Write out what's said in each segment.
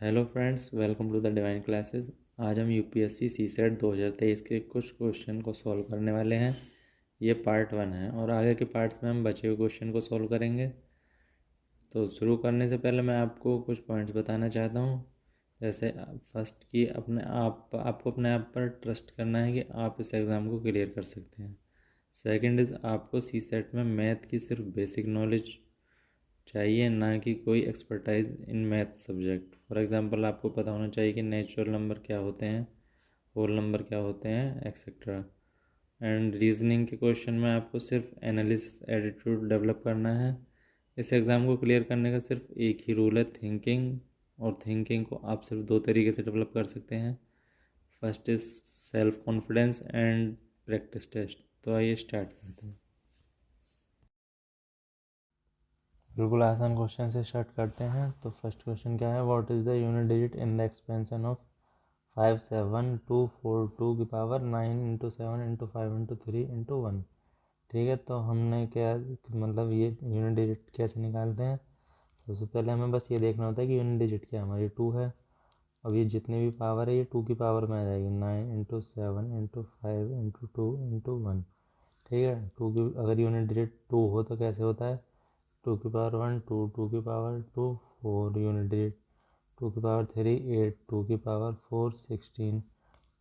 Hello friends, welcome to the divine classes. आज हम UPSC CSAT 2023 के कुछ क्वेश्चन को सॉल्व करने वाले हैं। ये पार्ट 1 है और आगे के पार्ट्स में हम बचे हुए क्वेश्चन को सॉल्व करेंगे। तो शुरू करने से पहले मैं आपको कुछ पॉइंट्स बताना चाहता हूँ। जैसे फर्स्ट कि आपको अपने आप पर ट्रस्ट करना है कि आप इस एग्ज़ाम को क्लियर कर सकते हैं। सेकंड इज़ आपको सीसेट में मैथ की सिर्फ बेसिक नॉलेज चाहिए, ना कि कोई expertise in math subject. For example आपको पता होना चाहिए कि नेचुरल नंबर क्या होते हैं, होल नंबर क्या होते हैं, एक्सेट्रा। एंड रीजनिंग के क्वेश्चन में आपको सिर्फ एनालिसिस एटीट्यूड डेवलप करना है। इस एग्ज़ाम को क्लियर करने का सिर्फ एक ही रूल है, थिंकिंग। और थिंकिंग को आप सिर्फ दो तरीके से डेवलप कर सकते हैं। First is self confidence and practice test. तो आइए स्टार्ट करते हैं। बिल्कुल आसान क्वेश्चन से स्टार्ट करते हैं। तो फर्स्ट क्वेश्चन क्या है, what is the unit digit in the expansion of 57242 की power 9 into 7 into 5 into 3 into 1। ठीक है, तो हमने क्या मतलब ये यूनिट डिजिट कैसे निकालते हैं। सबसे पहले हमें बस ये देखना होता है कि यूनिट डिजिट क्या हमारी 2 है। अब ये जितनी भी पावर है ये 2 की पावर में आ जाएगी, 9 इंटू 7 इंटू 5 इंटू 2 इंटू 1। ठीक है, 2 की अगर यूनिट डिजिट 2 हो तो कैसे होता है, 2 की पावर 1 2, 2 की पावर 2 4 यूनिट डिजिट, 2 की पावर 3 8, 2 की पावर 4 16,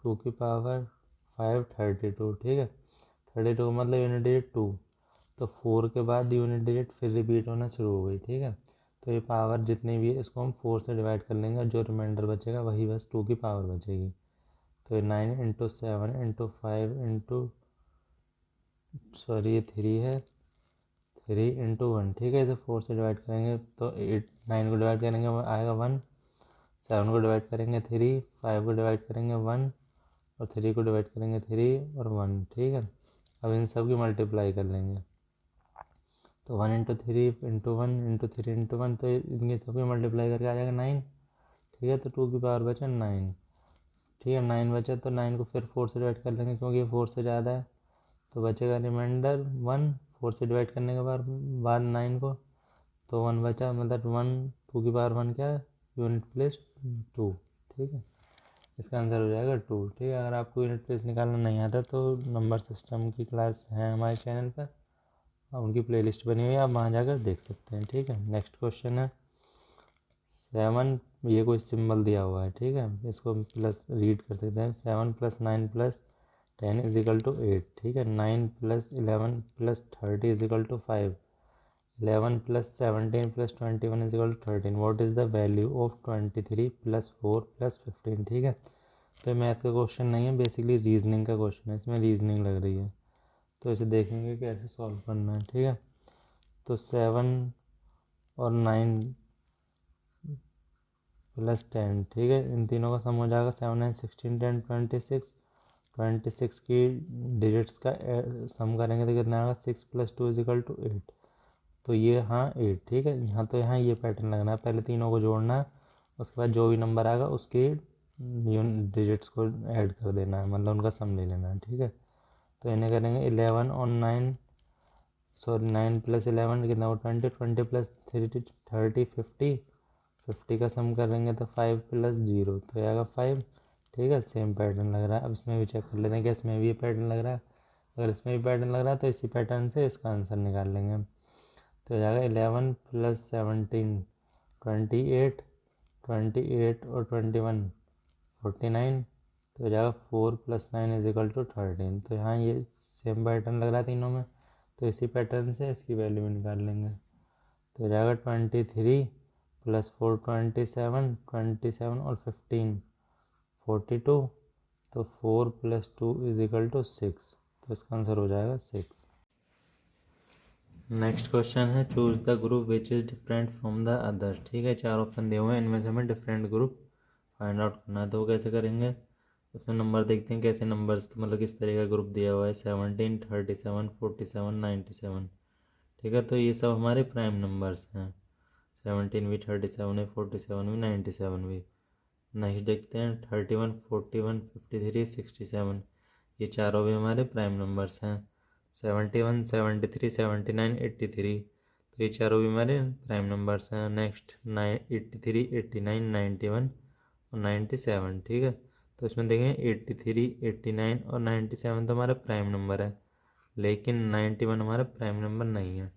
2 की पावर 5 32। ठीक है, 32 मतलब यूनिट डिजिट 2। तो 4 के बाद यूनिट डिजिट फिर रिपीट होना शुरू हो गई। ठीक है, तो ये पावर जितनी भी है इसको हम 4 से डिवाइड कर लेंगे और जो रिमाइंडर बचेगा वही बस 2 की पावर बचेगी। तो ये 9 इंटू 7 इंटू 5 इंटू सॉरी ये 3 है, 3 इंटू 1। ठीक है, इसे 4 से डिवाइड करेंगे तो 9 को डिवाइड करेंगे आएगा 1, 7 को डिवाइड करेंगे 3, 5 को डिवाइड करेंगे 1 और 3 को डिवाइड करेंगे 3 और 1। ठीक है, अब इन सब की मल्टीप्लाई कर लेंगे। तो 1 इंटू 3 इंटू 1 इंटू 3 इंटू 1, तो इनकी सबकी मल्टीप्लाई करके आ जाएगा 9। ठीक है, तो 2 की पावर बचा 9। ठीक है, 9 बचा तो 9 को फिर 4 से डिवाइड कर लेंगे क्योंकि ये 4 से ज़्यादा है। तो बचेगा रिमाइंडर 1, 4 से डिवाइड करने के बाद 9 को, तो 1 बचा मतलब 1 2 की पावर 1 क्या है, यूनिट प्लेस 2। ठीक है, इसका आंसर हो जाएगा 2। ठीक है, अगर आपको यूनिट प्लेस निकालना नहीं आता तो नंबर सिस्टम की क्लास है हमारे चैनल पर, उनकी प्लेलिस्ट बनी हुई है, आप वहाँ जाकर देख सकते हैं। ठीक है, नेक्स्ट क्वेश्चन है 7, ये कोई सिंबल दिया हुआ है। ठीक है, इसको प्लस रीड कर सकते हैं, 7 + 9 + 10 = 8। ठीक है, 9 + 11 + 30 = 5, 11 + 17 + 21 = 13। What is the value of 23 + 4 + 15। ठीक है, तो मैथ का क्वेश्चन नहीं है, बेसिकली रीजनिंग का क्वेश्चन है, इसमें रीजनिंग लग रही है। तो इसे देखेंगे कैसे सॉल्व करना है। ठीक है, तो 7 और 9 + 10। ठीक है, इन तीनों का सम हो जाएगा 7 9 16 10 26। 26 की डिजिट्स का सम करेंगे तो कितना आएगा, 6 + 2 = 8। तो ये हाँ 8। ठीक है, यहाँ तो यहाँ ये पैटर्न लगना है, पहले तीनों को जोड़ना है, उसके बाद जो भी नंबर आएगा उसके डिजिट्स को ऐड कर देना है, मतलब उनका सम ले लेना है। ठीक है, तो इन्हें करेंगे 11 और 9 सॉरी 9 + 11 कितना हो, 20, 20 + 3 30 50, 50 का सम करेंगे तो 5 + 0 तो आएगा 5। ठीक है, सेम पैटर्न लग रहा है। अब इसमें भी चेक कर लेते हैं कि इसमें भी ये पैटर्न लग रहा है। अगर इसमें भी पैटर्न लग रहा है तो इसी पैटर्न से इसका आंसर निकाल लेंगे हम। तो हो जाएगा 11 + 17 28, 28 और 21 49। तो हो जाएगा 4 + 9 = 13। तो यहाँ ये सेम पैटर्न लग रहा है तीनों में, तो इसी पैटर्न से इसकी वैल्यू भी निकाल लेंगे। तो हो जाएगा 23 + 4 27, 27 और 15 42। तो 4 + 2 = 6। तो इसका आंसर हो जाएगा 6। नेक्स्ट क्वेश्चन है, choose the group which is different from the other. ठीक है, 4 ऑप्शन दिए हुए हैं, इनमें से हमें डिफरेंट ग्रुप फाइंड आउट करना है। तो वो कैसे करेंगे, उसमें नंबर देखते हैं कैसे नंबर्स मतलब किस तरह का ग्रुप दिया हुआ है, 17 37 47 97। ठीक है, तो ये सब हमारे प्राइम नंबर्स हैं, 17 भी 37 है, 47 भी 97 भी। नेक्स्ट देखते हैं 31 41 53 67, ये चारों भी हमारे प्राइम नंबर्स हैं, 71 73 79 83। तो ये चारों भी हमारे प्राइम नंबर्स हैं। नेक्स्ट 83, 89, 91 और 97, ठीक है। तो इसमें देखें 83, 89 और 97 तो हमारा प्राइम नंबर है, लेकिन 91 हमारा प्राइम नंबर नहीं है,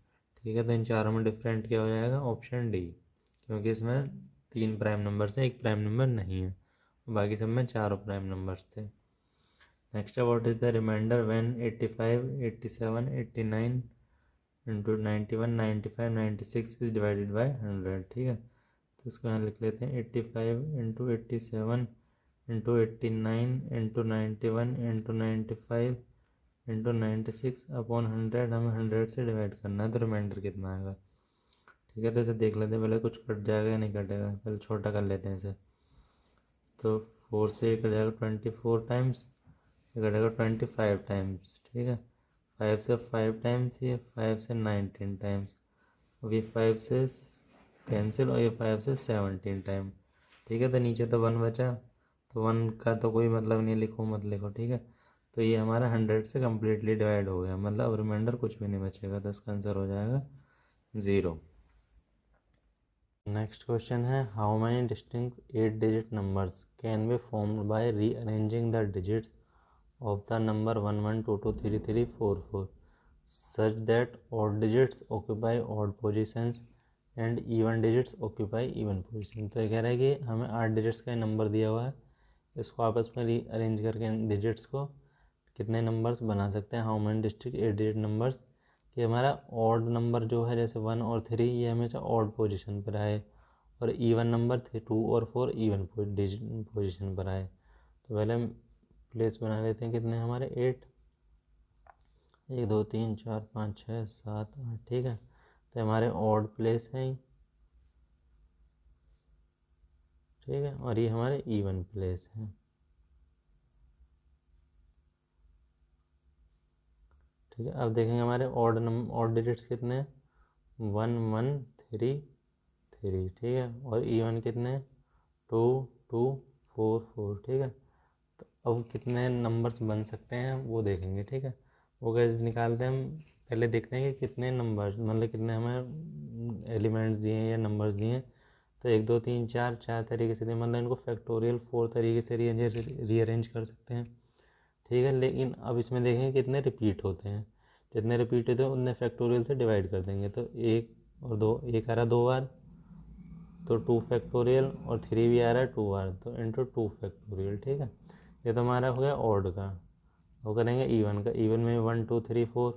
ठीक है। तो इन चारों में डिफरेंट क्या हो जाएगा, ऑप्शन डी, क्योंकि इसमें 3 प्राइम नंबर्स हैं, 1 प्राइम नंबर नहीं है, बाकी सब में 4 प्राइम नंबर्स थे। नेक्स्ट है what is the reminder when 85, 87, 89 into 91, 95, 96 is divided by 100, ठीक है। तो इसको यहाँ लिख लेते हैं 85 into 87 into 89 into 91 into 95 into 96 upon 100, हमें 100 से डिवाइड करना है, तो रिमाइंडर कितना आएगा, ठीक है। तो इसे देख लेते हैं पहले, कुछ कट जाएगा या नहीं कटेगा, पहले छोटा कर लेते हैं इसे। तो 4 से कट जाएगा 24 टाइम्स, ये कटेगा 25 टाइम्स, ठीक है। 5 से 5 टाइम्स, ये 5 से 19 टाइम्स, और ये 5 से कैंसिल, और ये 5 से 17 टाइम, ठीक है। तो नीचे तो 1 बचा, तो 1 का तो कोई मतलब नहीं, लिखो मत लिखो, ठीक है। तो ये हमारा 100 से कम्प्लीटली डिवाइड हो गया, मतलब अब रिमाइंडर कुछ भी नहीं बचेगा, तो इसका आंसर हो जाएगा 0। नेक्स्ट क्वेश्चन है how many distinct 8 digit numbers can be formed by rearranging the digits of the number 1 1 2 2 3 3 4 4 such that odd digits occupy odd positions and even digits occupy even position। तो ये कह रहा है कि हमें 8 डिजिट्स का number दिया हुआ है, इसको आपस में रीअरेंज करके डिजिट्स को कितने नंबर्स बना सकते हैं, how many district 8 digit numbers, कि हमारा ऑड नंबर जो है जैसे 1 और 3 ये हमेशा ऑड पोजिशन पर आए, और इवन नंबर थे 2 और 4 इवन पोजिशन पर आए। तो पहले हम प्लेस बना लेते हैं, कितने हमारे 8, 1 2 3 4 5 6 7 8, ठीक है। तो हमारे ऑड प्लेस हैं, ठीक है, और ये हमारे इवन प्लेस हैं, ठीक है। अब देखेंगे हमारे ऑड डिजिट्स कितने हैं, 1 1 3 3, ठीक है, और इवन कितने 2 2 4 4, ठीक है। तो अब कितने नंबर्स बन सकते हैं वो देखेंगे, ठीक है। वो कैसे निकालते हैं हम, पहले देखते हैं कि कितने नंबर, मतलब कितने हमें एलिमेंट्स दिए हैं या नंबर्स दिए हैं। तो 1 2 3 4 4 तरीके से दिए, मतलब इनको फैक्टोरियल 4 तरीके से रीअरेंज कर सकते हैं, ठीक है। लेकिन अब इसमें देखेंगे कितने रिपीट होते हैं, जितने रिपीट होते हैं उतने फैक्टोरियल से डिवाइड कर देंगे। तो 1 और 2, 1 आ रहा 2 बार, तो 2 फैक्टोरियल, और 3 भी आ रहा है 2 बार, तो इंटू 2 फैक्टोरियल, ठीक है। ये तो हमारा हो गया ऑड का। वो करेंगे इवन का, इवन में 1 2 3 4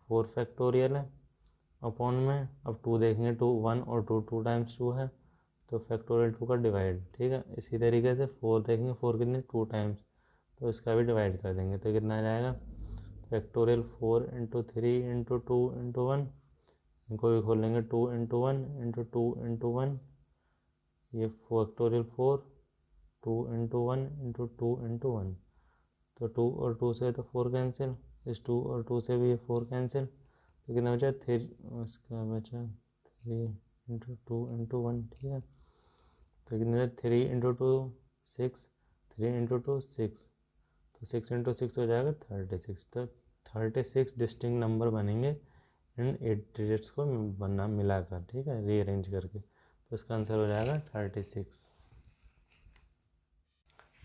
4 फैक्टोरियल है, अपॉन में अब 2 देखेंगे, 2 1 और 2 2 टाइम्स 2 है, तो फैक्टोरियल 2 का डिवाइड, ठीक है। इसी तरीके से 4 देखेंगे, 4 कितने 2 टाइम्स, तो इसका भी डिवाइड कर देंगे, तो कितना आ जाएगा फैक्टोरियल 4 इंटू 3 इंटू 2 इंटू 1, इनको भी खोल लेंगे 2 इंटू 1 इंटू 2 इंटू 1, ये फैक्टोरियल 4 2 इंटू 1 इंटू 2 इंटू 1, तो 2 और 2 से तो 4 कैंसिल, इस 2 और 2 से भी ये 4 कैंसिल, तो कितना बचा 3, इसका बचा 3 इंटू 2 इंटू 1, ठीक है। तो कितना 3 इंटू 2 6, 3 इंटू 2 6, तो 6 इंटू 6 हो जाएगा 36। तो 36 डिस्टिंक्ट नंबर बनेंगे इन 8 डिजिट्स को बनना मिलाकर, ठीक है, रीअरेंज करके। तो इसका आंसर हो जाएगा 36।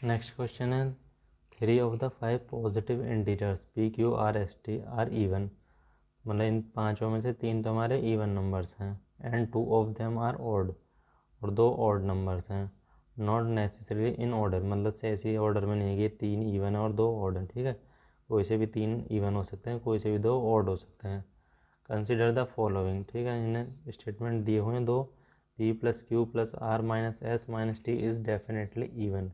नेक्स्ट क्वेश्चन है 3 of the 5 positive integers P Q R S T are even, मतलब इन पाँचों में से 3 तो हमारे इवन नंबर्स हैं, and 2 of them are odd, और 2 ऑड नंबर्स हैं, नॉट नेसेसरी इन ऑर्डर, मतलब से ऐसी ऑर्डर में नहीं है कि 3 इवन है और 2 ऑड हैं, ठीक है। कोई से भी 3 इवन हो सकते हैं, कोई से भी 2 ऑड हो सकते हैं। कंसिडर द फॉलोइंग, ठीक है, इन्हें स्टेटमेंट दिए हुए हैं 2, P plus Q plus R minus S minus T is definitely even,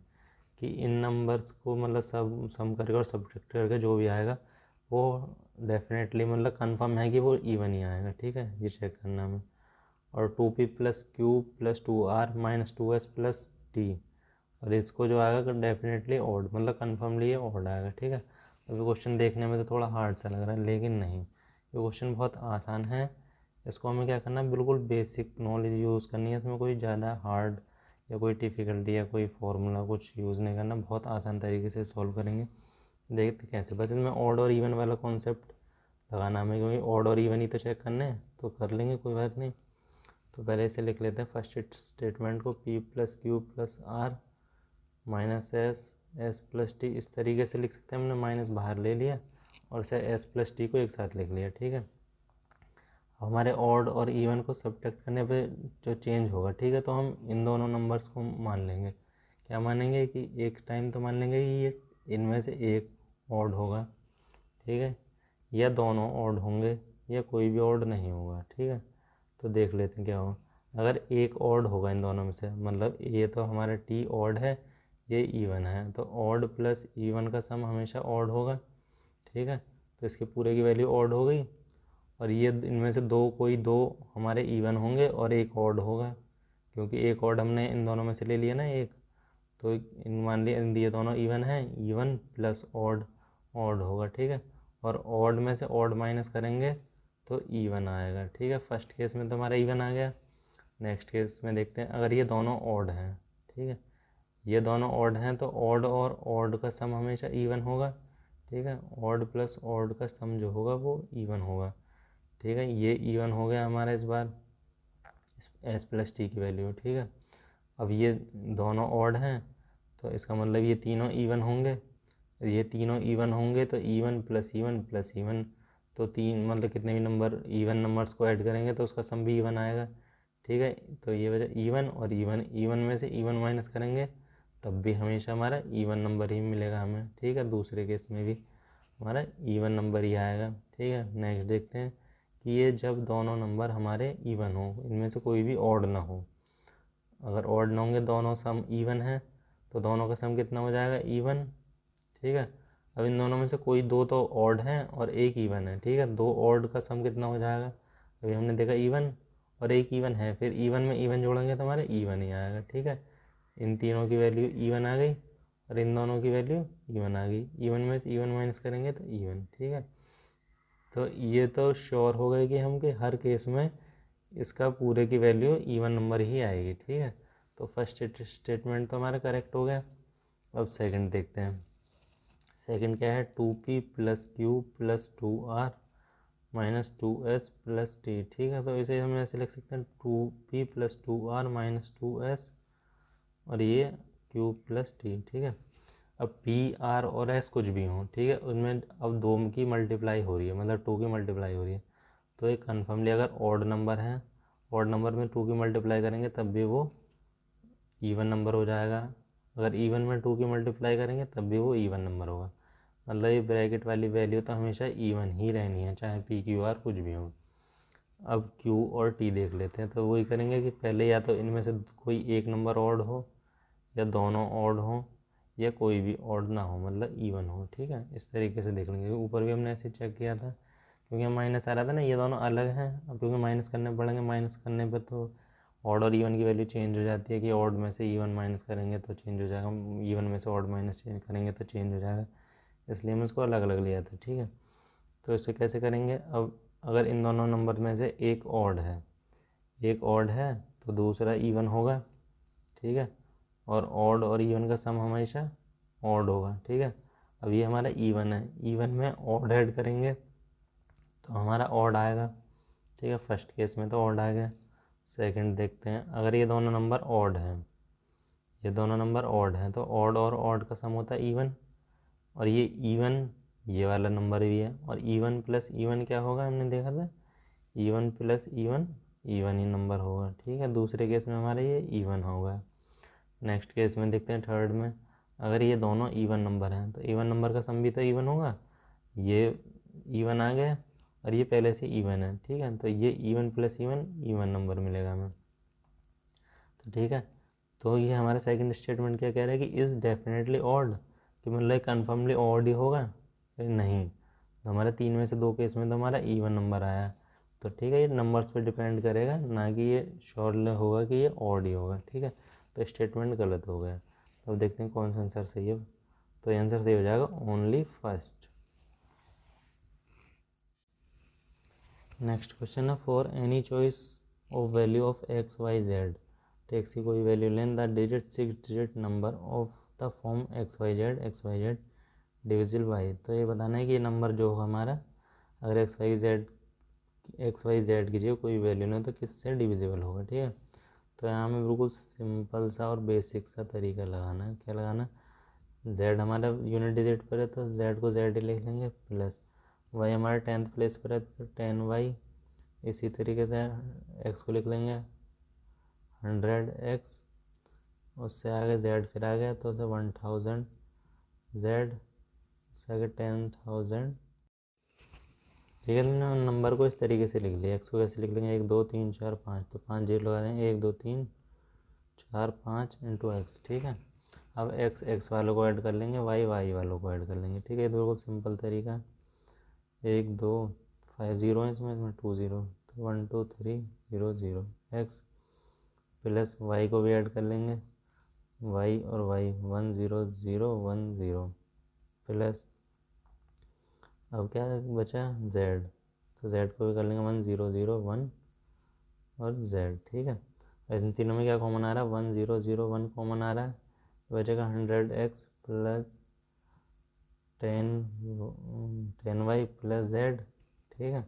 कि इन नंबर्स को मतलब सब सम करके और सब्ट्रैक्ट करके जो भी आएगा वो डेफिनेटली मतलब कंफर्म है कि वो इवन ही आएगा, ठीक है, ये चेक करना हमें। और 2p plus Q plus 2r minus 2s plus T, और इसको जो आएगा डेफिनेटली ऑड, मतलब कन्फर्मली ये ऑड आएगा, ठीक है। अभी क्वेश्चन देखने में तो थोड़ा हार्ड सा लग रहा है, लेकिन नहीं, ये क्वेश्चन बहुत आसान है। इसको हमें क्या करना है, बिल्कुल बेसिक नॉलेज यूज़ करनी है, इसमें कोई ज़्यादा हार्ड या कोई डिफ़िकल्टी या कोई फॉर्मूला कुछ यूज़ नहीं करना, बहुत आसान तरीके से सॉल्व करेंगे। देखते कैसे, बस इसमें ऑड और इवन वाला कॉन्सेप्ट लगाना हमें, क्योंकि ऑड और इवन ही तो चेक करने हैं, तो कर लेंगे, कोई बात नहीं। तो पहले इसे लिख लेते हैं फर्स्ट स्टेटमेंट को, P plus Q plus R minus S plus T, इस तरीके से लिख सकते हैं। हमने माइनस बाहर ले लिया और इसे एस प्लस टी को एक साथ लिख लिया, ठीक है। हमारे ऑड और इवन को सब्ट्रैक्ट करने पे जो चेंज होगा, ठीक है, तो हम इन दोनों नंबर्स को मान लेंगे। क्या मानेंगे कि एक टाइम तो मान लेंगे कि ये इनमें से एक ऑड होगा, ठीक है, या दोनों ऑड होंगे, या कोई भी ऑड नहीं होगा, ठीक है। तो देख लेते हैं क्या होगा। अगर एक ऑड होगा इन दोनों में से, मतलब ये तो हमारा टी ऑड है, ये इवन है, तो ऑड प्लस इवन का सम हमेशा ऑड होगा, ठीक है। तो इसके पूरे की वैल्यू ऑड हो गई, और ये इनमें से कोई दो हमारे इवन होंगे और एक ऑड होगा, क्योंकि एक ऑड हमने इन दोनों में से ले लिया ना एक, तो इन मान लिया ये दोनों इवन हैं, इवन प्लस ऑड ऑड होगा, ठीक है। और ऑड में से ऑड माइनस करेंगे तो इवन आएगा, ठीक है। फर्स्ट केस में तो हमारा इवन आ गया। नेक्स्ट केस में देखते हैं, अगर ये दोनों ऑड हैं, ठीक है, ये दोनों ऑड हैं, तो ऑड और ऑड का सम हमेशा इवन होगा, ठीक है। ऑड प्लस ऑड का सम जो होगा वो इवन होगा, ठीक है। ये इवन हो गया हमारा इस बार एस प्लस टी की वैल्यू, ठीक है। अब ये दोनों ऑड हैं, तो इसका मतलब ये तीनों इवन होंगे, ये तीनों इवन होंगे तो इवन प्लस इवन, तो तीन मतलब कितने भी नंबर इवन नंबर्स को ऐड करेंगे तो उसका सम भी इवन आएगा, ठीक है। तो ये वजह इवन और इवन में से इवन माइनस करेंगे तब भी हमेशा हमारा इवन नंबर ही मिलेगा हमें, ठीक है। दूसरे केस में भी हमारा इवन नंबर ही आएगा, ठीक है। नेक्स्ट देखते हैं कि ये जब दोनों नंबर हमारे इवन हो, इनमें से कोई भी ऑड ना हो। अगर ऑड ना होंगे, दोनों सम इवन है, तो दोनों का सम कितना हो जाएगा, इवन, ठीक है। अब इन दोनों में से कोई दो तो ऑड हैं और एक इवन है, ठीक है। दो ऑड का सम कितना हो जाएगा, अभी हमने देखा इवन और एक इवन है, फिर इवन में इवन जोड़ेंगे तो हमारे इवन ही आएगा, ठीक है। इन तीनों की वैल्यू इवन आ गई और इन दोनों की वैल्यू इवन आ गई, इवन में से इवन माइनस करेंगे तो इवन, ठीक है। तो ये तो श्योर हो गए कि हम कि हर केस में इसका पूरे की वैल्यू इवन नंबर ही आएगी, ठीक है। तो फर्स्ट स्टेटमेंट तो हमारा करेक्ट हो गया। अब सेकंड देखते हैं। सेकंड क्या है, 2p plus Q plus 2r minus 2s plus T, ठीक है। तो इसे हम ऐसे लिख सकते हैं 2p plus 2r minus 2s और ये q प्लस टी, ठीक है। अब p r और s कुछ भी हों, ठीक है, उनमें अब दो की मल्टीप्लाई हो रही है, मतलब 2 की मल्टीप्लाई हो रही है, तो ये कन्फर्मली अगर ऑड नंबर है, ऑड नंबर में 2 की मल्टीप्लाई करेंगे तब भी वो इवन नंबर हो जाएगा। अगर इवन में 2 की मल्टीप्लाई करेंगे तब भी वो इवन नंबर होगा, मतलब ये ब्रैकेट वाली वैल्यू तो हमेशा इवन ही रहनी है, चाहे पी क्यू आर कुछ भी हो। अब क्यू और टी देख लेते हैं, तो वही करेंगे कि पहले या तो इनमें से कोई एक नंबर ऑड हो, या दोनों ऑड हो, या कोई भी ऑड ना हो, मतलब इवन हो, ठीक है। इस तरीके से देख लेंगे। ऊपर भी हमने ऐसे चेक किया था, क्योंकि माइनस आ रहा था ना, ये दोनों अलग हैं, अब क्योंकि माइनस करने पड़ेंगे, माइनस करने पर तो ऑड और इवन की वैल्यू चेंज हो जाती है, कि ऑड में से इवन माइनस करेंगे तो चेंज हो जाएगा, इवन में से ऑड माइनस चेंज करेंगे तो चेंज हो जाएगा, इसलिए हम इसको अलग अलग लिया था, ठीक है। तो इसे कैसे करेंगे, अब अगर इन दोनों नंबर में से एक ऑड है तो दूसरा इवन होगा, ठीक है। और ऑड इवन का सम हमेशा ऑड होगा, ठीक है। अब ये हमारा इवन है, इवन में ऑड ऐड करेंगे तो हमारा ऑड आएगा, ठीक है। फर्स्ट केस में तो ऑड आ गया। सेकंड देखते हैं, अगर ये दोनों नंबर ऑड हैं, तो ऑड और ऑड का सम होता है इवन, और ये इवन ये वाला नंबर भी है, और इवन प्लस इवन क्या होगा, हमने देखा था, even plus even even he number होगा, ठीक है। दूसरे केस में हमारा ये इवन होगा। नेक्स्ट केस में देखते हैं, थर्ड में, अगर ये दोनों इवन नंबर हैं तो इवन नंबर का सम भी तो इवन होगा, ये इवन आ गया और ये पहले से इवन है, ठीक है। तो ये even plus even even number मिलेगा हमें, तो ठीक है। तो ये हमारा सेकंड स्टेटमेंट क्या कह रहा है कि इज़ डेफिनेटली ऑड, कि मतलब कन्फर्मली ऑड ही होगा, नहीं। तो हमारे 3 में से 2 केस में तो हमारा इवन नंबर आया, तो ठीक है, ये नंबर्स पे डिपेंड करेगा, ना कि ये श्योर होगा कि ये ऑड ही होगा, ठीक है। तो स्टेटमेंट गलत हो गया। तो अब देखते हैं कौन सा आंसर सही है, तो आंसर सही हो जाएगा ओनली फर्स्ट। नेक्स्ट क्वेश्चन है, for any choice of value of X Y Z, तो एक्स की कोई वैल्यू लेन the digit 6 digit number of the form X Y Z divisible by. तो ये बताना है कि ये नंबर जो होगा हमारा अगर एक्स वाई जेड की जगह कोई वैल्यू नहीं तो किससे डिविजिबल होगा, ठीक है। तो यहाँ हमें बिल्कुल सिंपल सा और बेसिक सा तरीका लगाना है। क्या लगाना है, जेड हमारा यूनिट डिजिट पर है तो जेड को जेड ही लिख लेंगे, प्लस वाई हमारा 10th प्लेस पर है तो 10y। इसी तरीके से एक्स को लिख लेंगे 100x, उससे आगे जेड फिर आ गया तो उसे 1000 जेड, उससे आगे 10,000, ठीक है। तुमने नंबर को इस तरीके से लिख लिया। एक्स को कैसे लिख लेंगे, 1 2 3 4 5, तो 5 जीरो लगा देंगे, 1 2 3 4 5 इंटू एक्स, ठीक है। अब एक्स वालों को ऐड कर लेंगे, वाई वालों को ऐड कर लेंगे, ठीक है। बिल्कुल सिंपल तरीका। 1 2 5 जीरो है इसमें 2 0, तो 1 2 3 0 0 एक्स, प्लस वाई को भी ऐड कर लेंगे, वाई और वाई 1 0 0 1 0, प्लस अब क्या बचा जेड, तो जेड को भी कर लेंगे 1 0 0 1 और जेड, ठीक है। इन तीनों में क्या कॉमन आ रहा है, 1 0 0 1 कॉमन आ रहा है, बचेगा 100x plus 10y plus Z, ठीक है।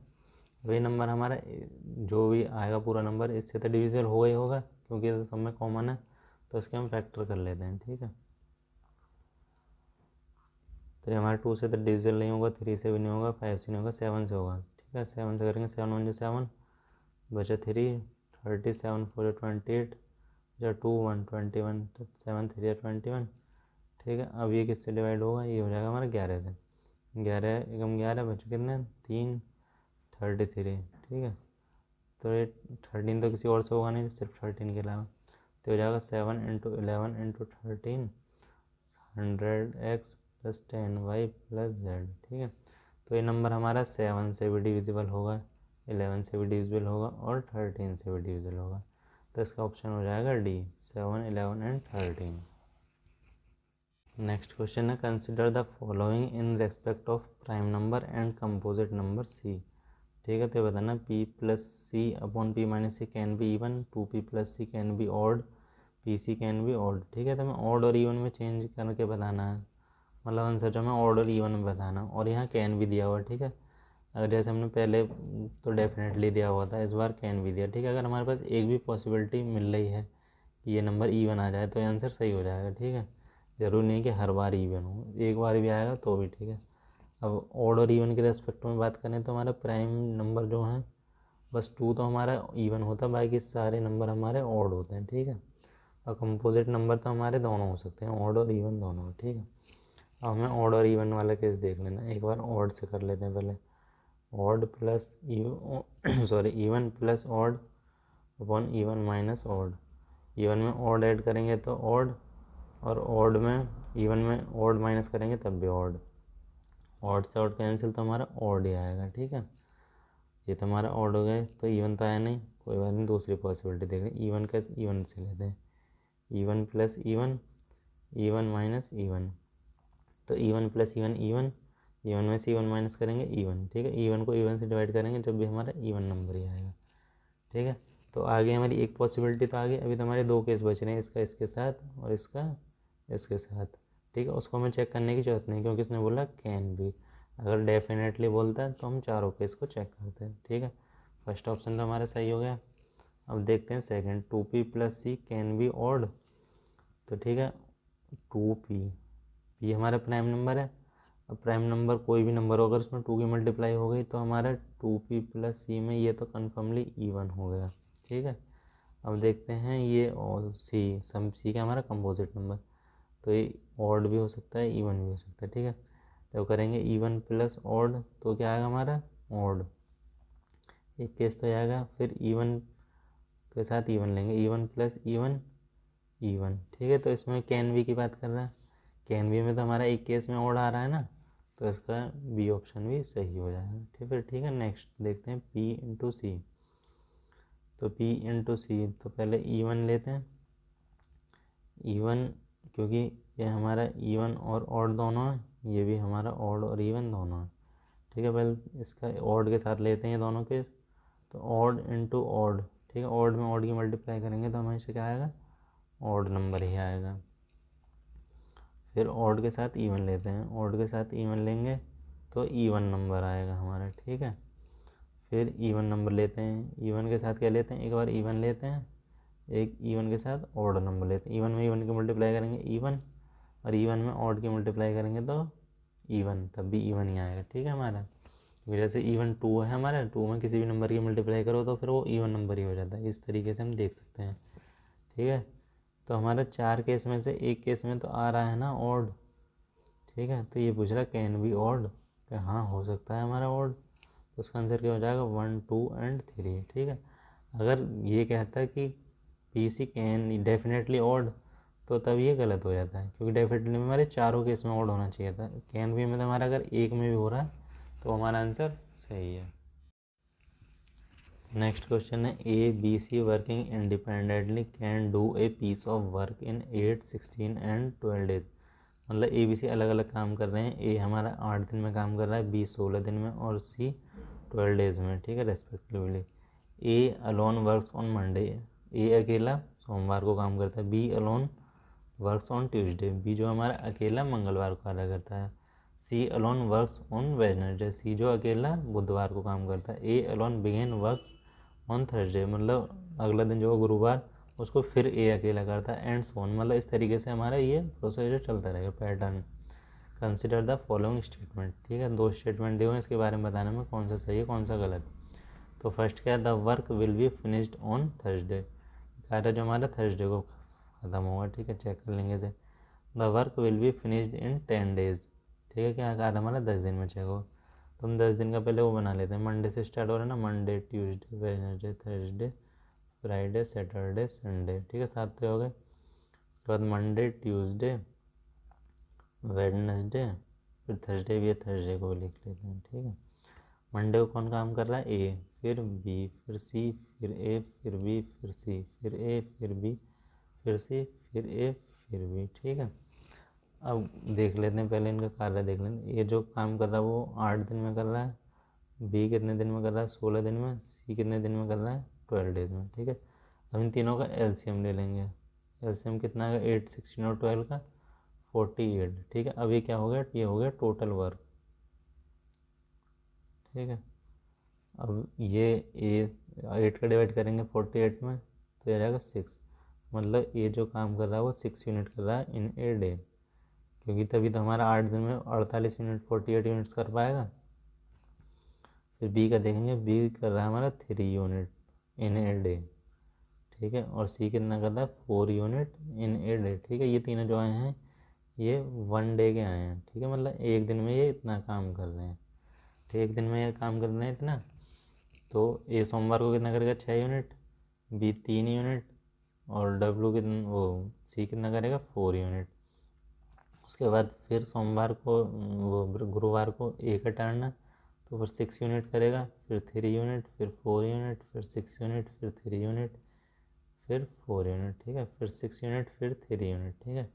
वही नंबर हमारा जो भी आएगा पूरा नंबर इससे तो डिविजिबल होगा ही होगा, क्योंकि ये सब में कॉमन है, तो इसके हम फैक्टर कर लेते हैं, ठीक है। तो ये हमारे 2 से तो डिविजिबल नहीं होगा, 3 से भी नहीं होगा, 5 से नहीं होगा, 7 से होगा, ठीक है। 7 से करेंगे, 7 1 7 बचा 3, 37 4 28, या 2 1 21, तो 7 3 21, ठीक है। अब ये किससे डिवाइड होगा, ये हो जाएगा हमारा 11 से, 11 एकम 11 बचे कितने 3 33, ठीक है। तो ये 13 तो किसी और से होगा नहीं, सिर्फ 13 के अलावा, तो हो जाएगा 7 × 11 × 13 100x plus 10y plus Z, ठीक है। तो ये नंबर हमारा 7 से भी डिविजिबल होगा, 11 से भी डिविजिबल होगा और 13 से भी डिविजिबल होगा, तो इसका ऑप्शन हो जाएगा डी, 7 11 एंड 13। नेक्स्ट क्वेश्चन है, consider the following in respect of prime number and composite number C, ठीक है। तो बताना p plus C upon p minus C can be even, 2p plus C can be odd, P C can be odd, ठीक है। तो हमें odd और even में चेंज करके बताना है, मतलब आंसर जो हमें ऑड और इवन में बताना, और यहाँ कैन भी दिया हुआ, ठीक है। अगर जैसे हमने पहले तो डेफिनेटली दिया हुआ था, इस बार कैन भी दिया, ठीक है। अगर हमारे पास एक भी पॉसिबिलिटी मिल रही है कि ये नंबर इवन आ जाए तो ये आंसर सही हो जाएगा, ठीक है। ज़रूरी नहीं कि हर बार इवन हो, एक बार भी आएगा तो भी ठीक है। अब ऑड और इवन के रेस्पेक्ट में बात करें तो हमारा प्राइम नंबर जो है बस 2 तो हमारा इवन होता है, बाकी सारे नंबर हमारे ऑड होते हैं, ठीक है। और कंपोजिट नंबर तो हमारे दोनों हो सकते हैं, ऑड और इवन दोनों, ठीक है। अब हमें ऑड और इवन वाला केस देख लेना, एक बार ऑड से कर लेते हैं पहले, odd plus even plus odd upon even minus odd, even में ऑड ऐड करेंगे तो ऑड, और ऑड में इवन में ऑड माइनस करेंगे तब भी ऑड, ऑड से ऑड कैंसिल तो हमारा ऑड ही आएगा, ठीक है। ये तो हमारा ऑड हो गए, तो इवन तो आया नहीं, कोई बात नहीं, दूसरी पॉसिबिलिटी देख लें, इवन का इवन से लेते हैं, even plus even, even minus even, तो even plus even even, even में से इवन माइनस करेंगे इवन, ठीक है। इवन को इवन से डिवाइड करेंगे जब भी हमारा इवन नंबर ही आएगा, ठीक है। तो आगे हमारी एक पॉसिबिलिटी तो आ गई, अभी तो हमारे 2 केस बच रहे हैं, इसका इसके साथ और इसका इसके साथ, ठीक है। उसको हमें चेक करने की जरूरत नहीं, क्योंकि इसने बोला कैन भी, अगर डेफिनेटली बोलता है तो हम चारों केस को चेक करते हैं, ठीक है। फर्स्ट ऑप्शन तो हमारा सही हो गया। अब देखते हैं second, 2p plus C can be odd, तो ठीक है 2p हमारा प्राइम नंबर है। अब प्राइम नंबर कोई भी नंबर होगा उसमें 2 की मल्टीप्लाई हो गई तो हमारा 2p प्लस सी में ये तो कन्फर्मली इवन हो गया, ठीक है। अब देखते हैं ये और सी का हमारा कंपोजिट नंबर, तो ये ऑड भी हो सकता है इवन भी हो सकता है, ठीक है। तो करेंगे इवन प्लस ऑड तो क्या आएगा हमारा ऑड, एक केस तो आएगा, फिर इवन के साथ इवन लेंगे, इवन प्लस इवन इवन, ठीक है। तो इसमें कैन बी की बात कर रहा है, कैन बी में तो हमारा एक केस में ऑड आ रहा है ना, तो इसका बी ऑप्शन भी सही हो जाएगा, ठीक है। नेक्स्ट देखते हैं p इंटू सी, तो p इंटू सी तो पहले इवन लेते हैं, इवन क्योंकि ये हमारा इवन और ऑड दोनों है, ये भी हमारा ऑड और इवन दोनों है, ठीक है। पहले इसका ऑड के साथ लेते हैं दोनों केस, तो ऑड इंटू ऑड, ठीक है। ऑड में ऑड की मल्टीप्लाई करेंगे तो हमें क्या आएगा ऑड नंबर ही आएगा। फिर ऑड के साथ इवन लेते हैं, ऑड के साथ इवन लेंगे तो इवन नंबर आएगा हमारा, ठीक है। फिर इवन नंबर लेते हैं, इवन के साथ क्या लेते हैं, एक बार इवन लेते हैं, एक इवन के साथ ऑड नंबर लेते हैं। इवन में इवन की मल्टीप्लाई करेंगे इवन, और इवन में ऑड की मल्टीप्लाई करेंगे तो इवन, तब भी इवन ही आएगा, ठीक है हमारा। जैसे इवन 2 है हमारा, 2 में किसी भी नंबर की मल्टीप्लाई करो तो फिर वो इवन नंबर ही हो जाता है। इस तरीके से हम देख सकते हैं, ठीक है। तो हमारा 4 केस में से एक केस में तो आ रहा है ना ऑड, ठीक है। तो ये पूछ रहा कैन बी ऑड, कि हाँ हो सकता है हमारा ऑड, तो उसका आंसर क्या हो जाएगा 1 2 एंड 3, ठीक है। अगर ये कहता है कि P C can definitely odd, तो तब ये गलत हो जाता है, क्योंकि डेफिनेटली में हमारे चारों केस में ऑड होना चाहिए था। कैन बी में तो हमारा अगर एक में भी हो रहा है तो हमारा आंसर सही है। नेक्स्ट क्वेश्चन है A B C working independently can do a piece of work in 8 16 and 12 days. मतलब ए बी सी अलग अलग काम कर रहे हैं। ए हमारा 8 दिन में काम कर रहा है, बी 16 दिन में, और सी 12 डेज में, ठीक है, respectively. A alone works on Monday, A अकेला सोमवार को काम करता है। B alone works on Tuesday, B जो हमारा अकेला मंगलवार को कार्य करता है। C alone works on Wednesday, C जो अकेला बुधवार को काम करता है। A alone begin works on Thursday, मतलब अगला दिन जो गुरुवार, उसको फिर ए अकेला करता है, एंड सो ऑन। मतलब इस तरीके से हमारा ये प्रोसीजर चलता रहेगा, pattern. Consider the following statement, ठीक है। 2 स्टेटमेंट दिए हुए हैं, इसके बारे में बताने में कौन सा सही है कौन सा गलत। तो फर्स्ट क्या है, the work will be finished on Thursday, कार्य जो हमारा थर्सडे को ख़त्म होगा, ठीक है, चेक कर लेंगे इसे। The work will be finished in 10 days, ठीक है, क्या कार्य हमारा 10 दिन में चेक हो। तो हम 10 दिन का पहले वो बना लेते हैं, मंडे से स्टार्ट हो रहा है ना, Monday Tuesday Wednesday Thursday Friday Saturday Sunday, ठीक है, 7 तो हो गए। उसके बाद मंडे ट्यूसडे वेडनेसडे, फिर थर्सडे भी है, थर्सडे को लिख लेते हैं, ठीक है। मंडे को कौन काम कर रहा है, ए, फिर बी, फिर सी, फिर ए, फिर बी, फिर सी, फिर ए, फिर बी, फिर सी, फिर ए, फिर बी, ठीक है। अब देख लेते हैं, पहले इनका कार्य देख लेते हैं। ये जो काम कर रहा है वो 8 दिन में कर रहा है, बी कितने दिन में कर रहा है 16 दिन में, सी कितने दिन में कर रहा है 12 डेज में, ठीक है। अब इन तीनों का एलसीएम ले लेंगे। एलसीएम कितना है 8 16 और 12 का 48, ठीक है। अब ये क्या हो गया, ये हो गया टोटल वर्क, ठीक है। अब ये ए 8 का डिवाइड करेंगे 48 में तो ये जाएगा 6, मतलब ये जो काम कर रहा है वो 6 यूनिट कर रहा है इन ए डे, क्योंकि तभी तो हमारा 8 दिन में 48 यूनिट 48 यूनिट्स कर पाएगा। फिर बी का देखेंगे, बी कर रहा है हमारा 3 यूनिट इन ए डे, ठीक है, और सी कितना कर रहा है 4 यूनिट इन ए डे, ठीक है। ये तीनों जो आए हैं ये 1 डे के आए हैं, ठीक है, मतलब एक दिन में ये इतना काम कर रहे हैं, ठीक है, एक दिन में ये काम कर रहे हैं इतना। तो ए सोमवार को कितना करेगा 6 यूनिट, बी 3 यूनिट, और डब्ल्यू कितना वो सी कितना करेगा 4 यूनिट। उसके बाद फिर सोमवार को वो गुरुवार को ए का टर्न है, तो फिर 6 यूनिट करेगा, फिर 3 यूनिट, फिर 4 यूनिट, फिर 6 यूनिट, फिर 3 यूनिट, फिर 4 यूनिट, ठीक है, फिर 6 यूनिट, फिर 3 यूनिट, ठीक है।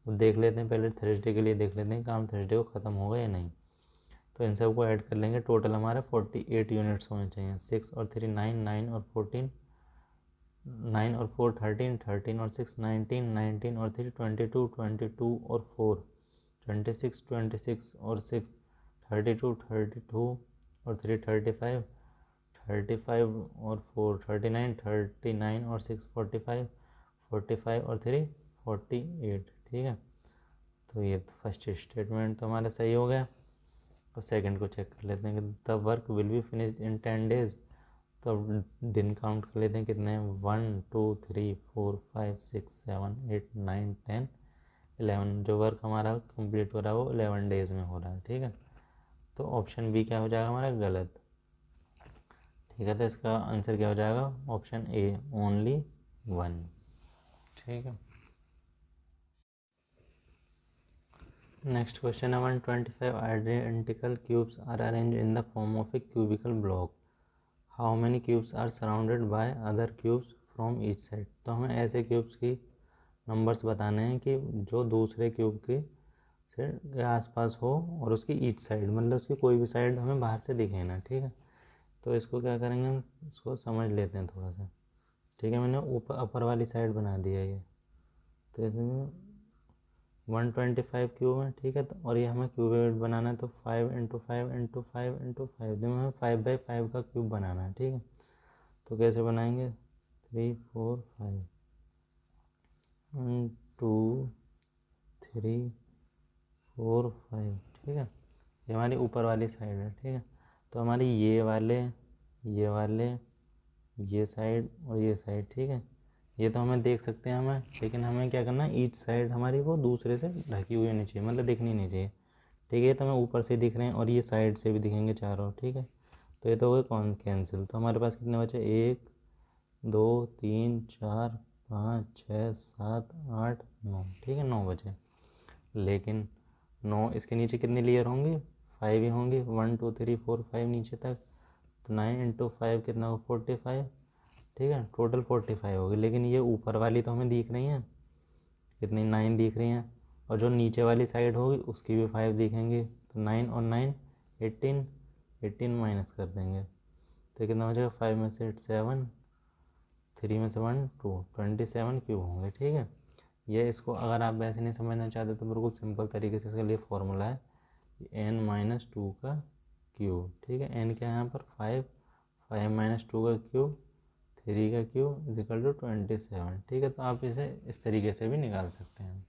अब देख लेते हैं पहले थर्सडे के लिए, देख लेते हैं काम थर्सडे को ख़त्म होगा या नहीं। तो इन सबको ऐड कर लेंगे, टोटल हमारा 48 यूनिट्स होने चाहिए। 6 और 3 9, 9 और 14, 9 और 4 13, 13 और 6 19, 19 और 3 22, 22 और 4 26, 26 और 6 32, 32 और 3 35, 35 और 4 39, 39 और 6 45, 45 और 3 48, ठीक है। तो ये तो फर्स्ट स्टेटमेंट तो हमारा सही हो गया। और सेकंड को चेक कर लेते हैं कि the work will be finished in 10 days. तो अब दिन काउंट कर लेते हैं कितने हैं, 1 2 3 4 5 6 7 8 9 10 11। जो वर्क हमारा कंप्लीट हो रहा है वो 11 डेज में हो रहा है, ठीक है। तो ऑप्शन बी क्या हो जाएगा हमारा गलत, ठीक है। तो इसका आंसर क्या हो जाएगा, ऑप्शन ए ओनली 1, ठीक है। नेक्स्ट क्वेश्चन है 125 identical cubes are arrange in the form of a cubical block, how many cubes are surrounded by other cubes from each side. तो हमें ऐसे क्यूब्स की नंबर्स बताने हैं कि जो दूसरे क्यूब के से के आसपास हो और उसकी ईच साइड, मतलब उसकी कोई भी साइड हमें बाहर से दिखे ना, ठीक है। तो इसको क्या करेंगे, हम इसको समझ लेते हैं थोड़ा सा, ठीक है। मैंने ऊपर अपर वाली साइड बना दिया ये, तो इसमें 125 क्यूब है, ठीक है। तो और ये हमें क्यूब बनाना है, तो 5 इंटू 5 इंटू 5 इंटू 5, तो हमें 5/5 का क्यूब बनाना है, ठीक है। तो कैसे बनाएंगे, 3 4 5, 1 2 3 4 5, ठीक है। ये हमारी ऊपर वाली साइड है, ठीक है। तो हमारी ये वाले ये साइड और ये साइड, ठीक है। ये तो हमें देख सकते हैं हमें, लेकिन हमें क्या करना है, ईच साइड हमारी वो दूसरे से ढकी हुई होनी चाहिए, मतलब दिखनी नहीं चाहिए, ठीक है। तो हमें ऊपर से दिख रहे हैं और ये साइड से भी दिखेंगे चारों, ठीक है। तो ये तो हो गए कौन कैंसिल। तो हमारे पास कितने बचे, 1 2 3 4 5 6 7 8 9, ठीक है, 9 बचे। लेकिन 9 इसके नीचे कितनी लेयर होंगी, 5 ही होंगी, 1 2 3 4 5 नीचे तक। तो 9 इंटू 5 कितना होगा, 45, ठीक है। टोटल 45 होगी। लेकिन ये ऊपर वाली तो हमें दिख रही हैं, कितनी 9 दिख रही हैं, और जो नीचे वाली साइड होगी उसकी भी 5 दिखेंगी। तो 9 और 9 18, 18 माइनस कर देंगे तो कितना हो जाएगा, 5 में से 8 7, 3 में से 1 2, 27 क्यूब होंगे, ठीक है। ये इसको अगर आप वैसे नहीं समझना चाहते तो बिल्कुल सिंपल तरीके से इसके लिए फॉर्मूला है n-2 का क्यूब, ठीक है। n क्या है यहाँ पर 5, 5-2 का क्यूब, 3 का क्यूब इजिकल टू 27, ठीक है। तो आप इसे इस तरीके से भी निकाल सकते हैं।